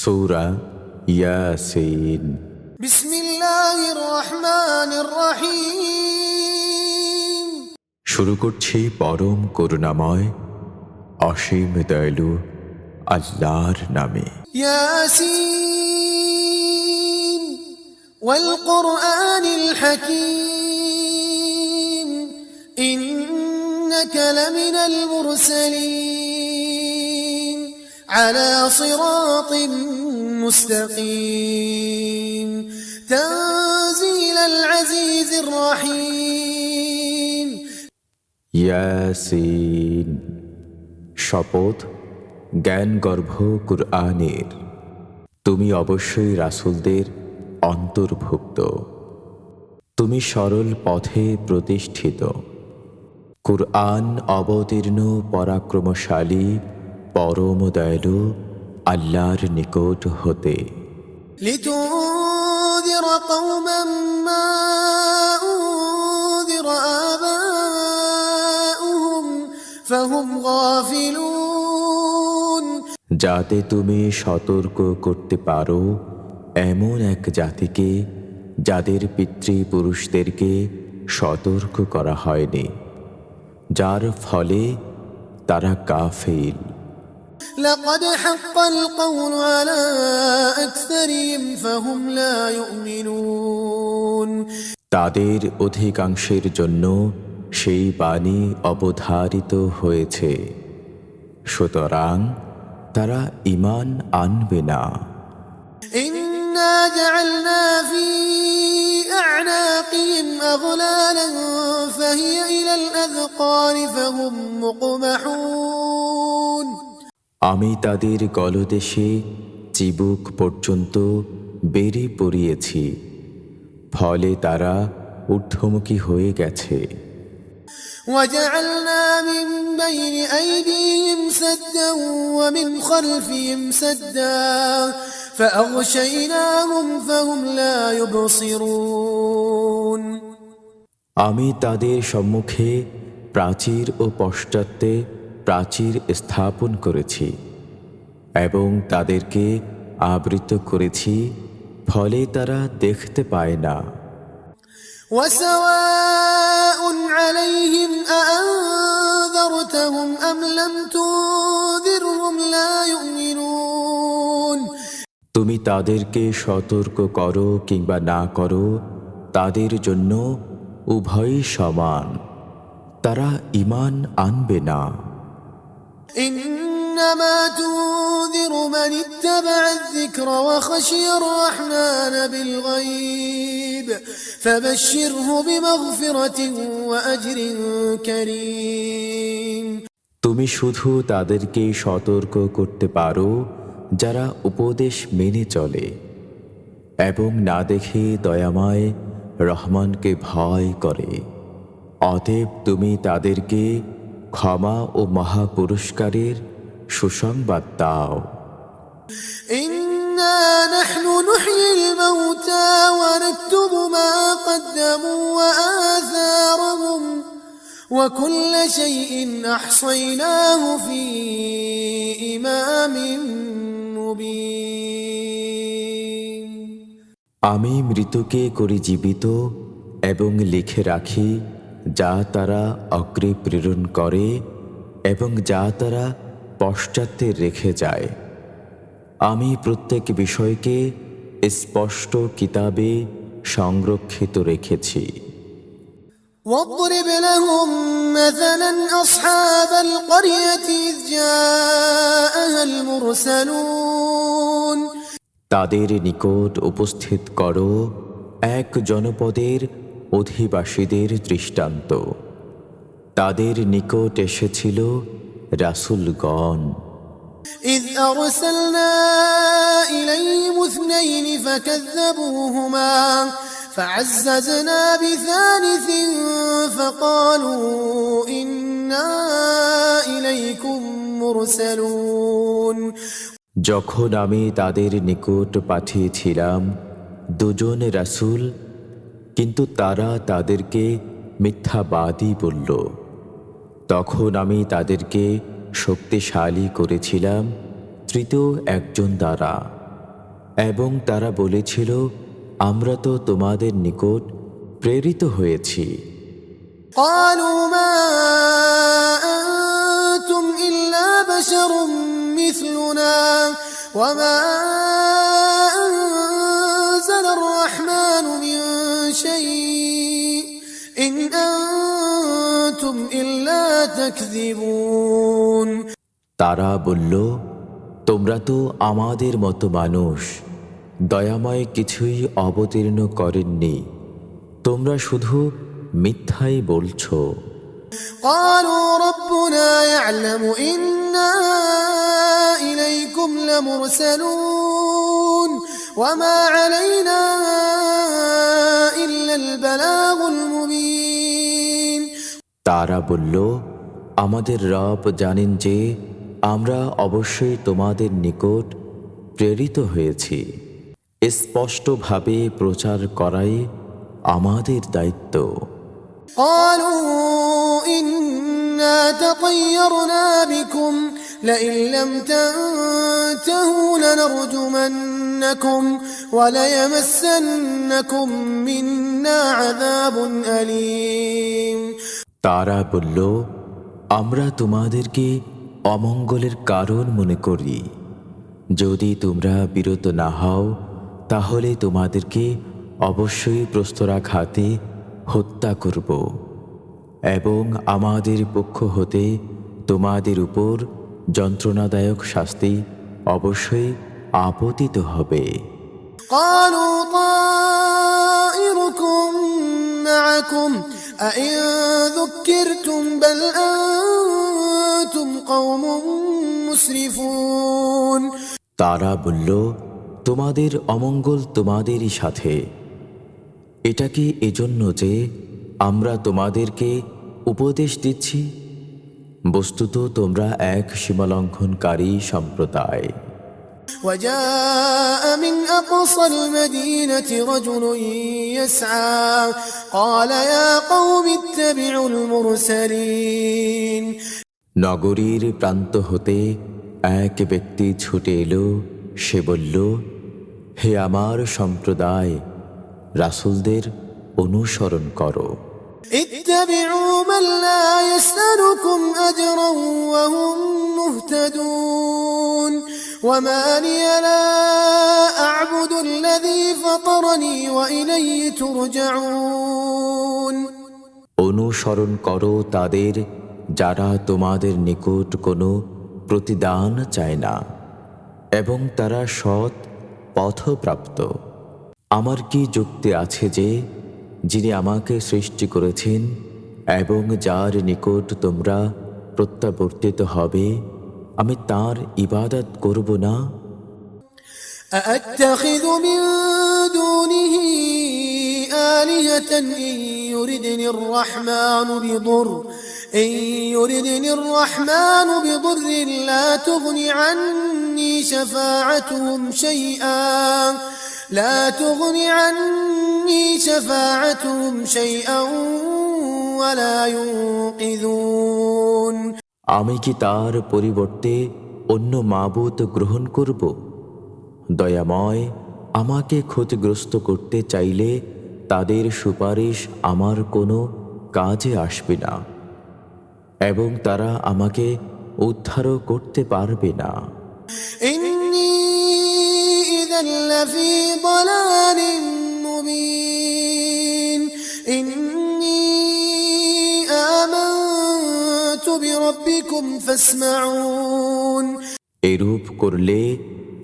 সূরা ইয়াসিন। বিসমিল্লাহির রহমানির রহিম। শুরু করছি পরম করুণাময় অসীম দয়ালু আল্লাহর নামে। ইয়াসিন ওয়াল কুরআনিল হাকীম ইন্নাকা লামিনাল মুরসালিন আলা সিরাতিন মুস্তাকিম তানজিলাল আজিজির রহিম। ইয়াসিন, শপথ জ্ঞানগর্ভ কুরআনের। তুমি অবশ্যই রাসূলদের অন্তর্ভুক্ত, তুমি সরল পথে প্রতিষ্ঠিত। কুরআন অবতীর্ণ পরাক্রমশালী পরম দয়ালু আল্লাহর নিকট হতে। লিতুনযির কওমান মা উনযির আবাউহুম ফাহুম গাফিলুন। যাতে তুমি সতর্ক করতে পারো এমন এক জাতিকে যাদের পিতৃপুরুষদেরকে সতর্ক করা হয়নি, যার ফলে তারা গাফিল। লাকাদ হাক্কাল কওলু আলা আকসারিহিম ফাহুম লা ইউমিনুন। তাদের অধিকাংশের জন্য সেই বাণী অবধারিত হয়েছে, সুতরাং তারা ঈমান আনবে না। ইন্না জাআলনা ফি আ'নাকিহিম আগলালান ফাহিয়া ইলাল আযকানি ফাহুম মুকমাহুন। আমি তাদের গলদেশে চিবুক পর্যন্ত বেড়ি পরিয়েছি, ফলে তারা ঊর্ধ্বমুখী হয়ে গেছে। وجعلنا من بين أيديهم سدا ومن خلفهم سدا فأغشيناهم فهم لا يبصرون। আমি তাদের সম্মুখে প্রাচীর ও পশ্চাতে প্রাচীর স্থাপন করেছি এবং তাদেরকে আবৃত করেছি, ফলে তারা দেখতে পায় না। وسواء عليهم أأنذرتهم أم لم تنذرهم لا يؤمنون। তুমি তাদেরকে সতর্ক করো কিংবা না করো, তাদের জন্য উভয়ই সমান, তারা ঈমান আনবে না। إنما تنذر من اتبع الذكر وخشي الرحمن بالغيب فبشره بمغفرة وأجر كريم। তুমি শুধু তাদেরকে সতর্ক করতে পারো যারা উপদেশ মেনে চলে এবং না দেখে দয়াময় রহমানকে ভয় করে। অতএব তুমি তাদেরকে ক্ষমা ও মহাপুরস্কারের সুসংবাদ দাও। إنا نحن نحيي الموتى ونكتب ما قدموا وآثارهم وكل شيء أحصيناه في إمام مبين। আমি মৃতকে করি জীবিত এবং লিখে রাখি যা তারা অগ্রে প্রেরণ করে এবং যা তারা পশ্চাতে রেখে যায়। আমি প্রত্যেক বিষয়কে স্পষ্ট কিতাবে সংরক্ষিত রেখেছি। واضرب لهم مثلا أصحاب القرية إذ جاءها المرسلون। তাদের নিকট উপস্থিত করো এক জনপদের অধিবাসীদের দৃষ্টান্ত। তাদের নিকট এসেছিল রাসূলগণ। إذ أرسلنا إليهم اثنين فكذبوهما فعززنا بثالث فقالوا إنا إليكم مرسلون। যখন আমি তাদের নিকট পাঠিয়েছিলাম দুজন রাসূল, কিন্তু তারা তাদেরকে মিথ্যাবাদী বলল, তখন আমি তাদেরকে শক্তিশালী করেছিলাম তৃতীয় একজন দ্বারা। এবং তারা বলেছিল, আমরা তো তোমাদের নিকট প্রেরিত হয়েছি। قالوا ما أنتم إلا بشر مثلنا وما أنزل الرحمن من شيء إن أنتم إلا تكذبون। তারা বলল, তোমরা তো আমাদের মতো মানুষ, দয়াময় কিছুই অবতীর্ণ করেননি, তোমরা শুধু মিথ্যাই বলছো। قالوا ربنا يعلم إنا إليكم لمرسلون وما علينا إلا البلاغ المبين। তারা বলল, আমাদের রব জানেন যে আমরা অবশ্যই তোমাদের নিকট প্রেরিত হয়েছি, স্পষ্টভাবে প্রচার করাই আমাদের দায়িত্ব। قالوا إنا تطيرنا بكم لئن لم تنتهوا لنرجمنكم وليمسنكم منا عذاب أليم। তারা বলল, আমরা তোমাদেরকে অমঙ্গলের কারণ মনে করি, যদি তোমরা বিরত না হও তাহলে তোমাদেরকে অবশ্যই প্রস্তরাঘাতে হত্যা করব এবং আমাদের পক্ষ হতে তোমাদের উপর যন্ত্রণাদায়ক শাস্তি অবশ্যই আপতিত হবে। قالوا طائركم معكم أئن ذكرتم بل أنتم قوم مسرفون। তারা বলল, তোমাদের অমঙ্গল তোমাদেরই সাথে, এটা কি এজন্য যে আমরা তোমাদেরকে উপদেশ দিচ্ছি? বস্তুত তোমরা এক সীমালঙ্ঘনকারী সম্প্রদায়। وجاء من أقصى المدينة رجل يسعى قال يا قوم اتبعوا المرسلين। নগরীর প্রান্ত হতে এক ব্যক্তি ছুটে এলো, সে বলল, হে আমার সম্প্রদায়, রাসূলদের অনুসরণ করো। اتبعوا من لا يسألكم أجرا وهم مهتدون وما لي لا أعبد الذي فطرني وإليه ترجعون। অনুসরণ করো তাদের যারা তোমাদের নিকট কোনো প্রতিদান চায় না এবং তারা সৎ পথপ্রাপ্ত। আমার কি যুক্তি আছে যে যিনি আমাকে সৃষ্টি করেছেন এবং যার নিকট তোমরা প্রত্যাবর্তিত হবে, আমি তার ইবাদত করব না? أأتخذ من دونه آلهة إن يردني الرحمن بضر لا تغن عني شفاعتهم شيئا ولا ينقذون। আমি কি তার পরিবর্তে অন্য মাবুদ গ্রহণ করব? দয়াময় আমাকে ক্ষতিগ্রস্ত করতে চাইলে তাদের সুপারিশ আমার কোনো কাজে আসবে না এবং তারা আমাকে উদ্ধারও করতে পারবে না। إني إذا لفي ضلال مبين إني آمنت بربكم فاسمعون। এরূপ করলে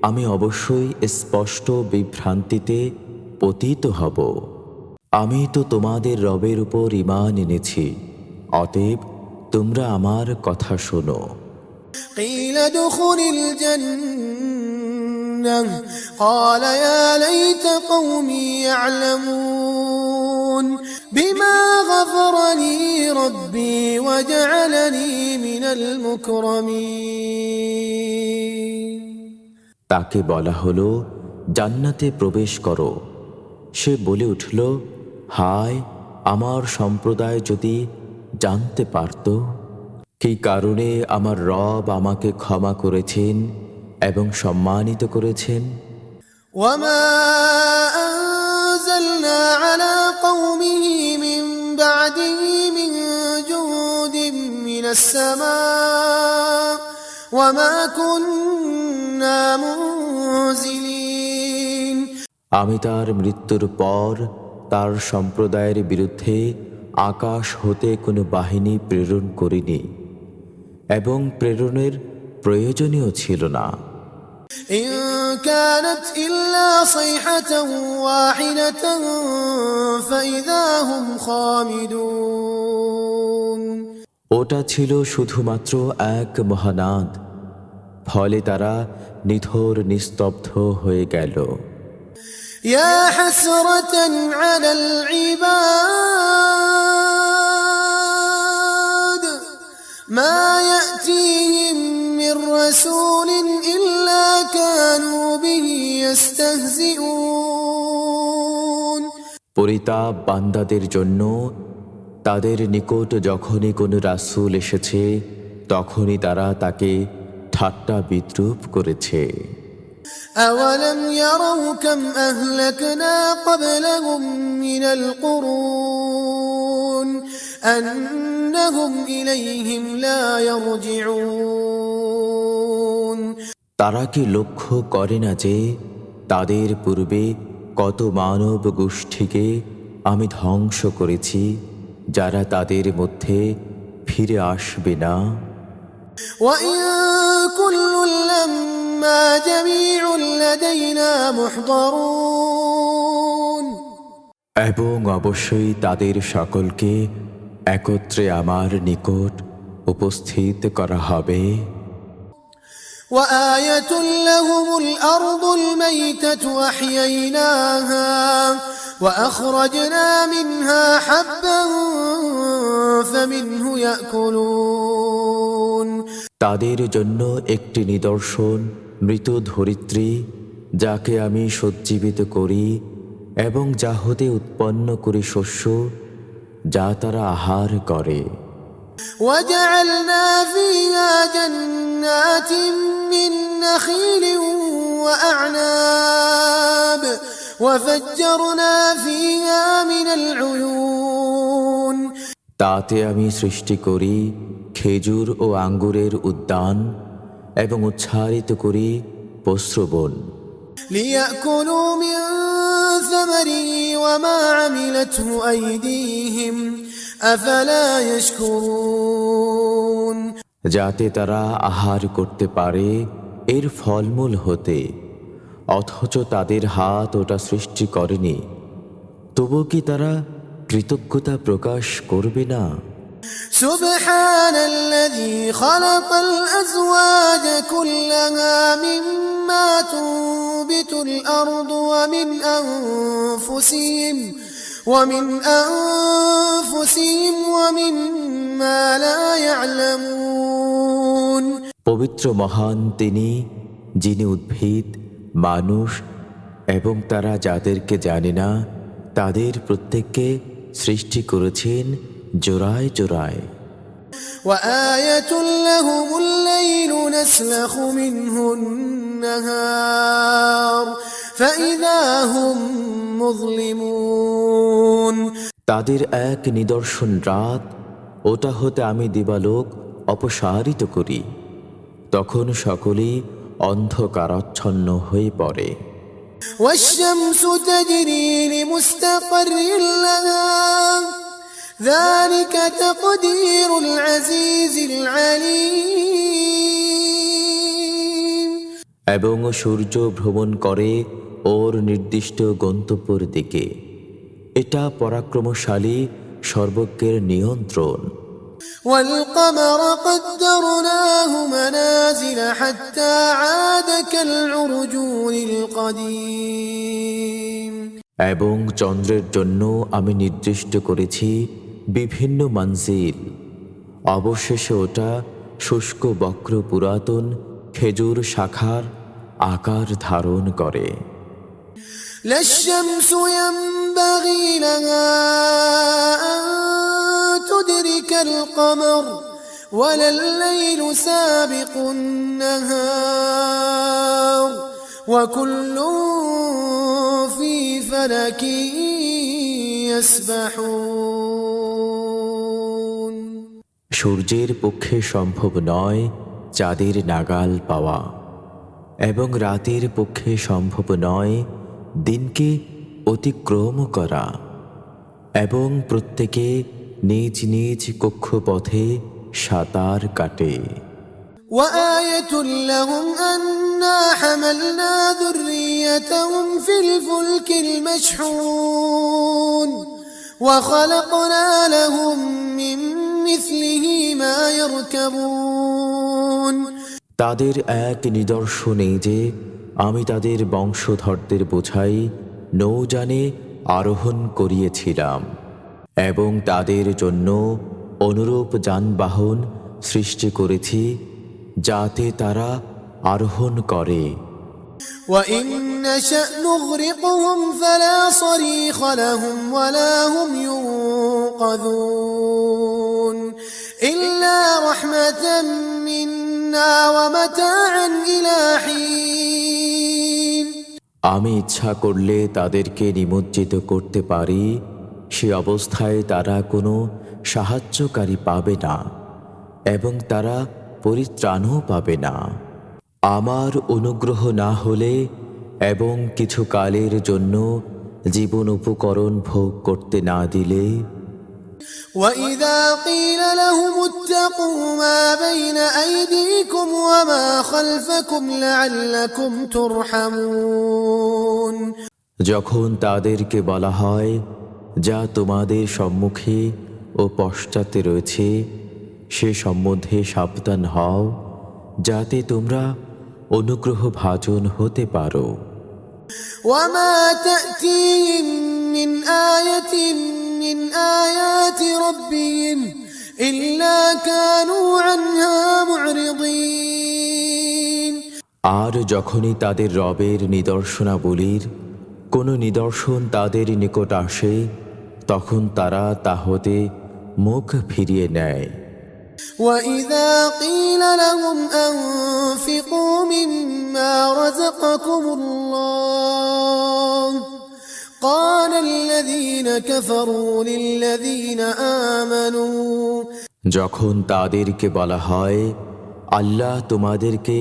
আমি অবশ্যই স্পষ্ট বিভ্রান্তিতে পতিত হব। আমি তো তোমাদের রবের উপর ঈমান এনেছি, অতএব তোমরা আমার কথা শোনো। قيل ادخل الجنة قال يا ليت قومي يعلمون بما غفر لي ربي وجعلني من المكرمين। তাকে বলা হলো, জান্নাতে প্রবেশ করো। সে বলে উঠল, হায়, আমার সম্প্রদায় যদি জানতে পারত কী কারণে আমার রব আমাকে ক্ষমা করেছেন এবং সম্মানিত করেছেন। وما أنزلنا على قومه من بعده من جند من السماء وما كنا منزلين আমি তার মৃত্যুর পর তার সম্প্রদায়ের বিরুদ্ধে আকাশ হতে কোনো বাহিনী প্রেরণ করিনি এবং প্রেরণের প্রয়োজনীয় ছিল না। إن كانت إلا صيحة واحدة فإذا هم خامدون ওটা ছিল শুধুমাত্র এক মহানাদ, ফলে তারা নিথর নিস্তব্ধ হয়ে গেল। يا حسرة على العباد ما يأتيهم من رسول إلا كانوا به يستهزئون পরিতাপ বান্দাদের জন্য, তাদের নিকট যখনই কোনো রাসূল এসেছে তখনই তারা তাকে ঠাট্টা বিদ্রূপ করেছে। أولم يروا كم أهلكنا قبلهم من القرون أنهم إليهم لا يرجعون তারা কি লক্ষ্য করে না যে তাদের পূর্বে কত মানব গোষ্ঠীকে আমি ধ্বংস করেছি, যারা তাদের মধ্যে ফিরে আসবে না। وإن كل لما جميع لدينا محضرون এবং অবশ্যই তাদের সকলকে একত্রে আমার নিকট উপস্থিত করা হবে। وآية لهم الأرض الميتة أحييناها وأخرجنا منها حبا فمنه يأكلون তাদের জন্য একটি নিদর্শন মৃত ধরিত্রী, যাকে আমি সজ্জীবিত করি এবং যা হতে উৎপন্ন করি শস্য, যা তারা আহার করে। وجعلنا فيها جنات من نخيل وأعناب وفجرنا فيها من العيون তাতে আমি সৃষ্টি করি খেজুর ও আঙ্গুরের উদ্যান এবং উচ্ছারিত করি প্রস্রবণ, ليأكلوا من ثمره وما عملته أيديهم أفلا يشكرون যাতে তারা আহার করতে পারে এর ফলমূল হতে, অথচ তাদের হাত ওটা সৃষ্টি করেনি। তবু কি তারা কৃতজ্ঞতা প্রকাশ করবে না? سبحان الذي خلق الأزواج كلها مما تنبت الأرض ومن أنفسهم ومما لا يعلمون পবিত্র মহান তিনি, যিনি উদ্ভিদ, মানুষ এবং তারা যাদেরকে জানে না তাদের প্রত্যেককে সৃষ্টি করেছেন জোড়ায় জোড়ায়। وآية لهم الليل نسلخ منه النهار فإذا هم مظلمون তাদের এক নিদর্শন রাত, ওটা হতে আমি দিবালোক অপসারিত করি, তখন সকলেই অন্ধকারাচ্ছন্ন হয়ে পড়ে। والشمس تجري لمستقر لها ذلك تقدير العزيز العليم এবং সূর্য ভ্রমণ করে ওর নির্দিষ্ট গন্তব্যের দিকে, এটা পরাক্রমশালী সর্বজ্ঞের নিয়ন্ত্রণ। والقمر قدرناه منازل حتى عاد كالعرجون القديم এবং চন্দ্রের জন্য আমি নির্দিষ্ট করেছি বিভিন্ন মঞ্জিল, অবশেষে ওটা শুষ্ক বক্র পুরাতন খেজুর শাখার আকার ধারণ করে। لا الشمس ينبغي لها أن تدرك القمر ولا الليل سابق النهار وكل فلك يسبحون সূর্যের পক্ষে সম্ভব নয় চাঁদের নাগাল পাওয়া, এবং রাতের পক্ষে সম্ভব নয় দিনকে অতিক্রম করা, এবং প্রত্যেকে নিজ নিজ কক্ষপথে সাঁতার কাটে। وآية لهم أنا حملنا ذريتهم في الفلك المشحون وخلقنا لهم من مثله ما يركبون তাদের এক নিদর্শন এই যে আমি তাদের বংশধরদের বোঝাই নৌযানে আরোহণ করিয়েছিলাম, এবং তাদের জন্য অনুরূপ যানবাহন সৃষ্টি করেছি যাতে তারা আরোহণ করে। وإن نشأ نغرقهم فلا صريخ لهم ولا هم ينقذون إلا رحمة منا ومتاعا إلى حين আমি ইচ্ছা করলে তাদেরকে নিমজ্জিত করতে পারি, সে অবস্থায় তারা কোনো সাহায্যকারী পাবে না এবং তারা পরিত্রাণও পাবে না। আমার অনুগ্রহ না হলে এবং কিছু কালের জন্য জীবন উপকরণ ভোগ করতে না দিলে, وإذا قيل لهم اتقوا ما بين أيديكم وما خلفكم لعلكم ترحمون যখন তাদেরকে বলা হয় যা তোমাদের সম্মুখে ও পশ্চাতে রয়েছে সে সম্বন্ধে সাবধান হও যাতে তোমরা অনুগ্রহ ভাজন হতে পারো। وما تأتيهم من آية من آيات ربهم إلا كانوا عنها معرضين আর যখনই তাদের রবের নিদর্শনাবলীর কোনো নিদর্শন তাদের নিকট আসে তখন তারা তা হতে মুখ ফিরিয়ে নেয়। وإذا قيل لهم أنفقوا مما رزقكم الله قال الذين كفروا للذين آمنوا যখন তাদেরকে বলা হয় আল্লাহ তোমাদেরকে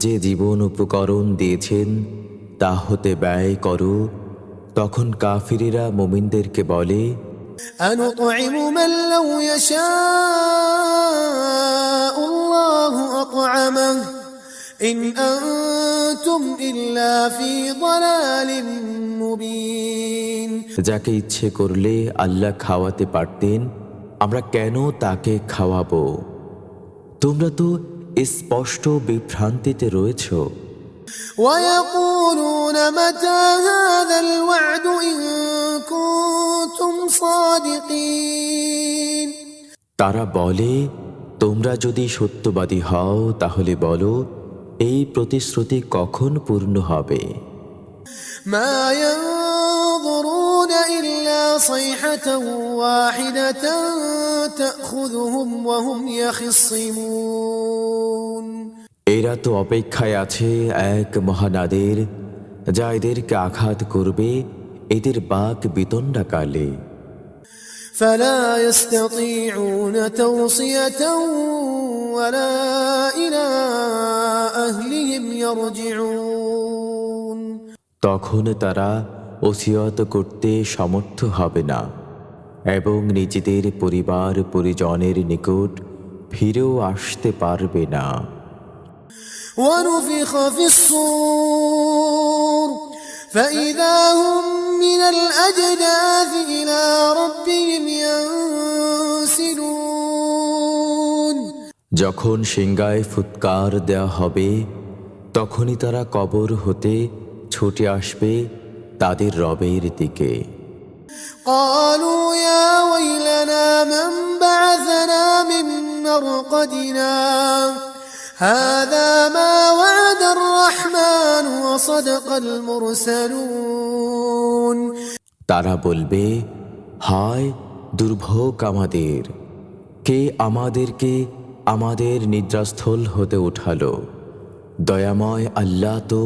যে জীবন উপকরণ দিয়েছেন তা হতে ব্যয় করো, তখন কাফিরেরা মুমিনদেরকে বলে, أنطعم من لو يشاء الله أطعمه إن أنتم إلا في ضلال مبين যাকে ইচ্ছে করলে আল্লাহ খাওয়াতে পারতেন, আমরা কেন তাকে খাওয়াবো? তোমরা তো স্পষ্ট বিভ্রান্তিতে রয়েছ। ويقولون متى هذا الوعد إن كنتم صادقين তারা বলে, তোমরা যদি সত্যবাদী হও তাহলে বলো এই প্রতিশ্রুতি কখন পূর্ণ হবে? ما ينظرون إلا صيحة واحدة تأخذهم وهم يخصمون এরা তো অপেক্ষায় আছে এক মহানাদের যা এদেরকে আঘাত করবে এদের বাক বিতণ্ডাকালে। فلا يستطيعون توصية ولا إلى أهلهم يرجعون তখন তারা ওসিয়ত করতে সমর্থ হবে না এবং নিজেদের পরিবার পরিজনের নিকট ফিরেও আসতে পারবে না। ونفخ في الصور فإذا هم من الأجداث إلى ربهم ينسلون যখন সিংগায় ফুৎকার দেয়া হবে তখনই তারা কবর হতে ছুটে আসবে তাদের রবের দিকে। قالوا يا ويلنا من بعثنا من مرقدنا هذا ما وعد الرحمن وصدق المرسلون তারা বলবে, হায় দুর্ভোগ আমাদের, কে আমাদেরকে আমাদের নিদ্রাস্থল হতে উঠালো? দয়াময় আল্লাহ তো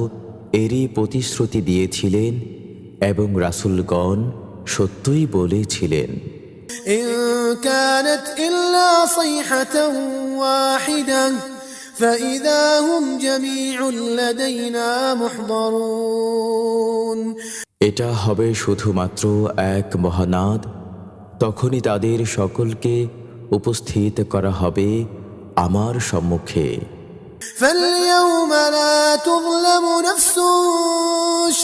এরই প্রতিশ্রুতি দিয়েছিলেন এবং রাসূলগণ সত্যই বলেছিলেন। إن كانت إلا صيحة واحدة فإذا هم جميع لدينا محضرون এটা হবে শুধুমাত্র এক মহানাদ, তখনই তাদের সকলকে উপস্থিত করা হবে আমার সম্মুখে। فاليوم لا تظلم نفس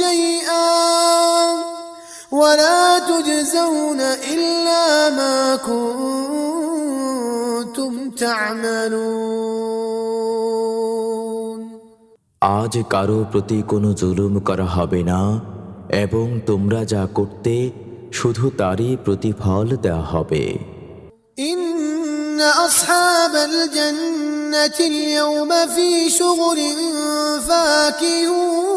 شيئا ولا تجزون إلا ما كنتم تعملون আজ কারো প্রতি কোনো জুলুম করা হবে না এবং তোমরা যা করতে শুধু তারই প্রতিফল দেওয়া হবে। إن أصحاب الجنة اليوم في شغل فاكهون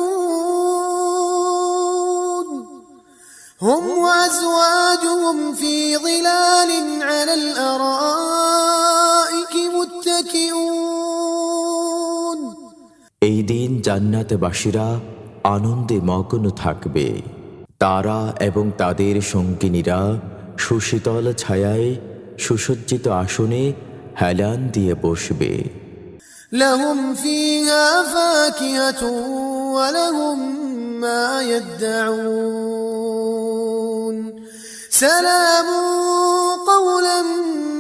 هم وأزواجهم في ظلال على الأرائك متكئون এই দিন জান্নাতবাসীরা আনন্দে মগ্ন থাকবে। তারা এবং তাদের সঙ্গিনীরা সুশীতল ছায়ায় সুসজ্জিত আসনে হেলান দিয়ে বসবে। لهم فيها فاكهة ولهم ما يدعون سلام قولا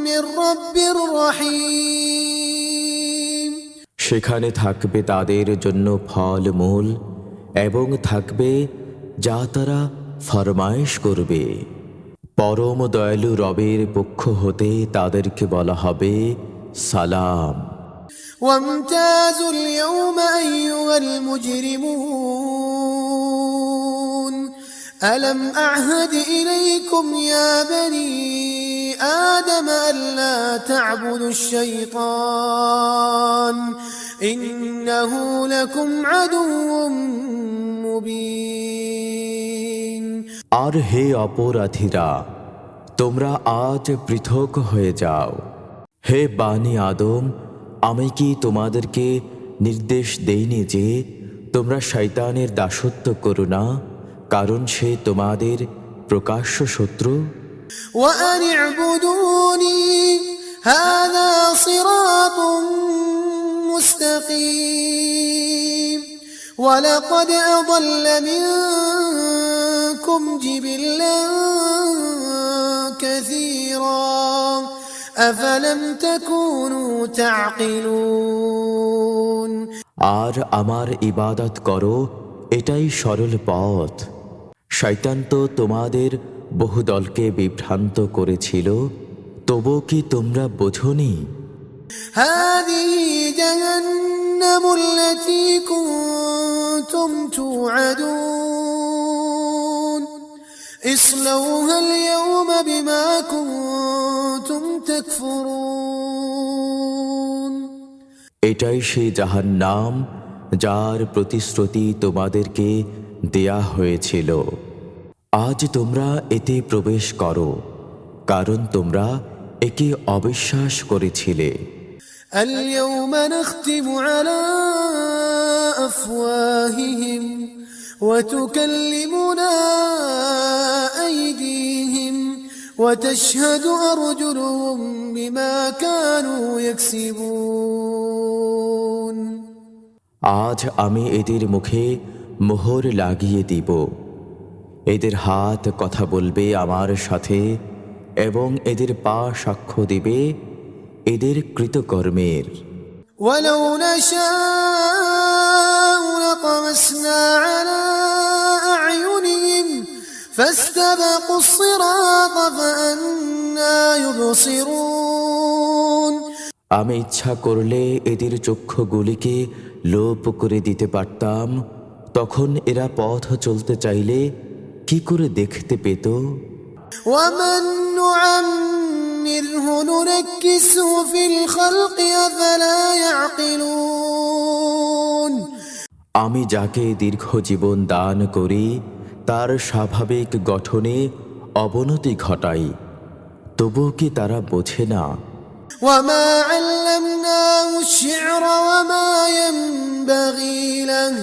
من رب رحيم সেখানে থাকবে তাদের জন্য ফলমূল এবং থাকবে যা তারা ফরমায়েশ করবে। পরম দয়ালু রবের পক্ষ হতে তাদেরকে বলা হবে সালাম। وامتازوا اليوم أيها المجرمون ألم أعهد إليكم يا بني آدم ألا تعبدوا الشيطان إنه لكم عدو مبين আর হে অপরাধীরা, তোমরা আজ পৃথক হয়ে যাও। হে বানি আদম, আমি কি তোমাদেরকে নির্দেশ দেইনি যে তোমরা শয়তানের দাসত্ব করো না, কারণ সে তোমাদের প্রকাশ্য শত্রু। وأن اعبدوني هذا صراط مستقيم ولقد أضل منكم جبلا كثيرا أفلم تكونوا تعقلون আর আমার ইবাদত করো, এটাই সরল পথ। শয়তান তো তোমাদের বহু দলকে বিভ্রান্ত করেছিল, তবু কি তোমরা বোঝনি? هذه جهنم التي كنتم توعدون اصلوها اليوم بما كنتم تكفرون এটাই সেই জাহান্নাম যার প্রতিশ্রুতি তোমাদেরকে দেয়া হয়েছিল। আজ তোমরা এতে প্রবেশ করো, কারণ তোমরা একে অবিশ্বাস করেছিলে। اليوم نختم على أفواههم وتكلمنا أيديهم وتشهد أرجلهم بما كانوا يكسبون আজ আমি এদের মুখে মোহর লাগিয়ে দিব। এদের হাত কথা বলবে আমার সাথে এবং এদের পা সাক্ষ্য দিবে এদের কৃতকর্মের। ولو نشاء لطمسنا على أعينهم فاستبقوا الصراط فأنى يبصرون আমি ইচ্ছা করলে এদের চক্ষুগুলিকে লোপ করে দিতে পারতাম, তখন এরা পথ চলতে চাইলে কি করে দেখতে পেত? ومن نعمره ننكسه في الخلق أفلا يعقلون আমি যাকে দীর্ঘ জীবন দান করি তার স্বাভাবিক গঠনে অবনতি ঘটাই, তবুও কি তারা বোঝে না? وما علمناه الشعر وما ينبغي له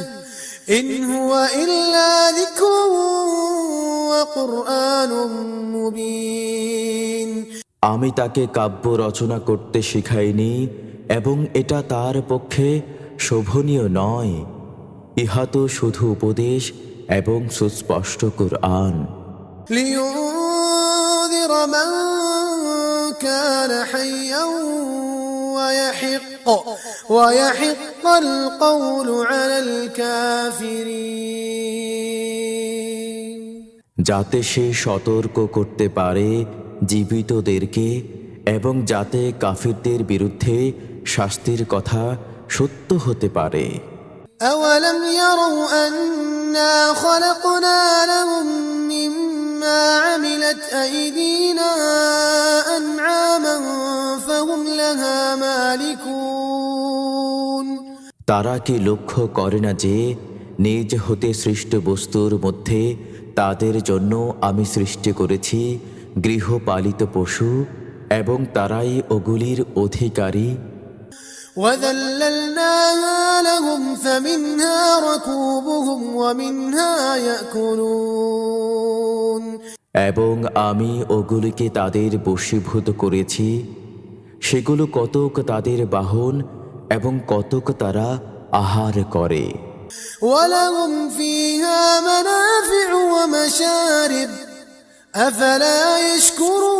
إن هو إلا ذكر وقرآن مبين আমি তাকে কাব্য রচনা করতে শিখাইনি এবং এটা তার পক্ষে শোভনীয় নয়। ইহা তো শুধু উপদেশ এবং সুস্পষ্ট কুরআন। لينذر من كان حيا ويحق القول على الكافرين যাতে সে সতর্ক করতে পারে জীবিতদেরকে এবং যাতে কাফিরদের বিরুদ্ধে শাস্তির কথা সত্য হতে পারে। أولم يروا أنا خلقنا لهم مما عملت أيدينا أنعاما فهم لها مالكون তারা কি লক্ষ্য করে না যে নিজ হতে সৃষ্ট বস্তুর মধ্যে তাদের জন্য আমি সৃষ্টি করেছি গৃহপালিত পশু এবং তারাই ওগুলির অধিকারী। وذللناها لهم فمنها ركوبهم ومنها يأكلون এবং আমি ওগুলিকে তাদের বশীভূত করেছি, সেগুলো কতক তাদের বাহন এবং কতক তারা আহার করে। ولهم فيها منافع ومشارب أفلا يشكرون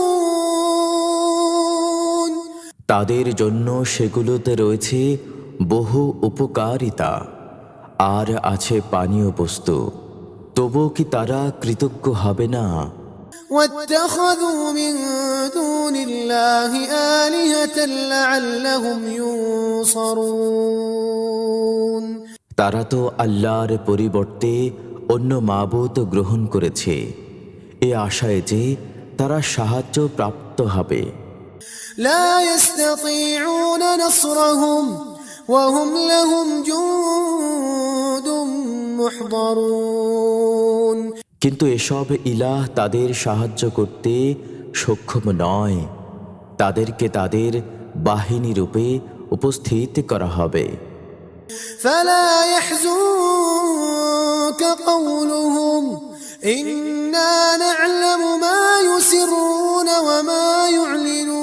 তাদের জন্য সেগুলোতে রয়েছে বহু উপকারিতা আর আছে পানীয় বস্তু, তবু কি তারা কৃতজ্ঞ হবে না? واتخذوا من دون الله آلهة لعلهم ينصرون তারা তো আল্লাহর পরিবর্তে অন্য মাবুদ গ্রহণ করেছে এ আশায় যে তারা সাহায্য প্রাপ্ত হবে। لا يستطيعون نصرهم وهم لهم جند محضرون কিন্তু এসব ইলাহ তাদের সাহায্য করতে সক্ষম নয়, তাদেরকে তাদের বাহিনী রূপে উপস্থিত করা হবে। فلا يحزنك قولهم إنا نعلم ما يسرون وما يعلنون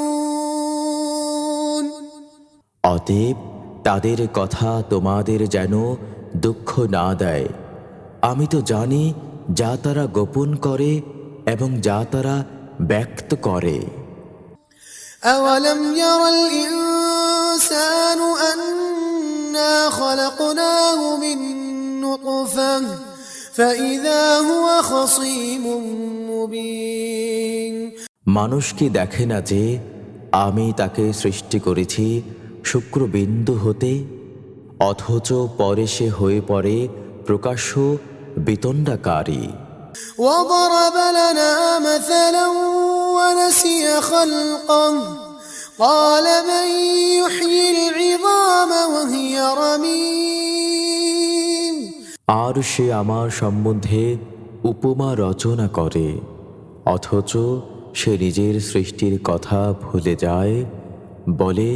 অতএব তাদের কথা তোমাদের যেন দুঃখ না দেয়, আমি তো জানি যা তারা গোপন করে এবং যা তারা ব্যক্ত করে। أولم ير الإنسان أنا خلقناه من نطفة فإذا هو خصيم مبين মানুষ কি দেখে না যে আমি তাকে সৃষ্টি করেছি শুক্রবিন্দু হতে, অথচ পরে সে হয়ে পড়ে প্রকাশ্য বিতণ্ডাকারী। وضرب لنا مثلا ونسي خلقه قال من يحيي العظام وهي رميم আর সে আমার সম্বন্ধে উপমা রচনা করে, অথচ সে নিজের সৃষ্টির কথা ভুলে যায়। বলে,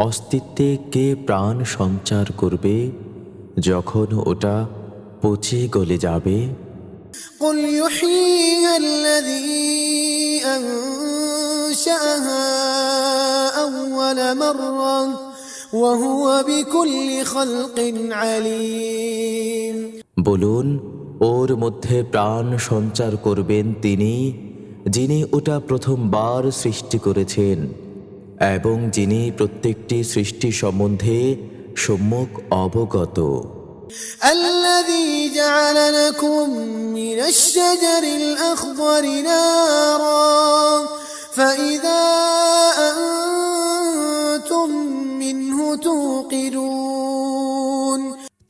অস্তিত্বে কে প্রাণ সঞ্চার করবে যখন ওটা পচে গলে যাবে? قل يحييها الذي أنشأها أول مرة وهو بكل خلق عليم বলুন, ওর মধ্যে প্রাণ সঞ্চার করবেন তিনি, যিনি ওটা প্রথমবার সৃষ্টি করেছেন এবং যিনি প্রত্যেকটি সৃষ্টি সম্বন্ধে সম্যক অবগত। الذي جعل لكم من الشجر الأخضر نارا فإذا أنتم منه توقدون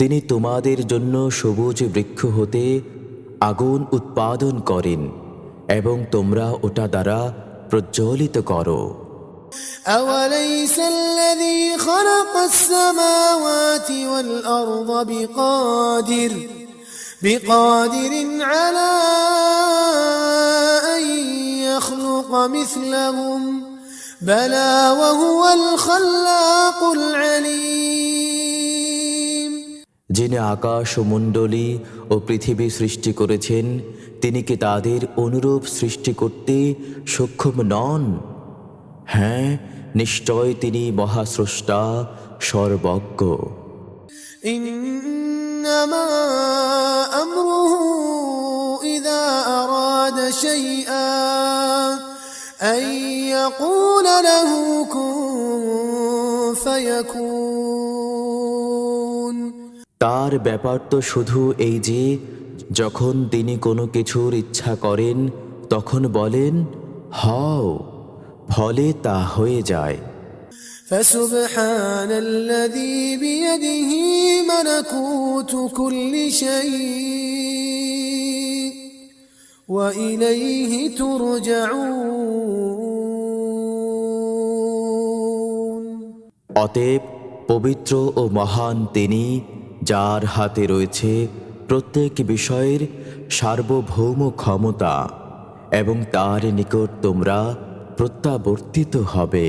তিনি তোমাদের জন্য সবুজ বৃক্ষ হতে আগুন উৎপাদন করেন এবং তোমরা ওটা দ্বারা প্রজ্বলিত করো। أوليس الذي خلق السماوات والأرض بقادر على أن يخلق مثلهم بلى وهو الخلاق العليم যিনি আকাশ ও মণ্ডলী ও পৃথিবী সৃষ্টি করেছেন, তিনি কি তাদের অনুরূপ সৃষ্টি করতে সক্ষম নন? হ্যাঁ, নিশ্চয় তিনি মহাস্রষ্টা, সর্বজ্ঞ। إنما أمره إذا أراد شيئا أن يقول له كن فيكون। তার ব্যাপার তো শুধু এই যে যখন তিনি কোনো কিছুর ইচ্ছা করেন তখন বলেন হও, ফলে তা হয়ে যায়। فسبحان الذي بيده ملكوت كل شيء وإليه ترجعون। অতএব পবিত্র ও মহান তিনি, যার হাতে রয়েছে প্রত্যেক বিষয়ের সার্বভৌম ক্ষমতা, এবং তার নিকট তোমরা প্রত্যাবর্তিত হবে।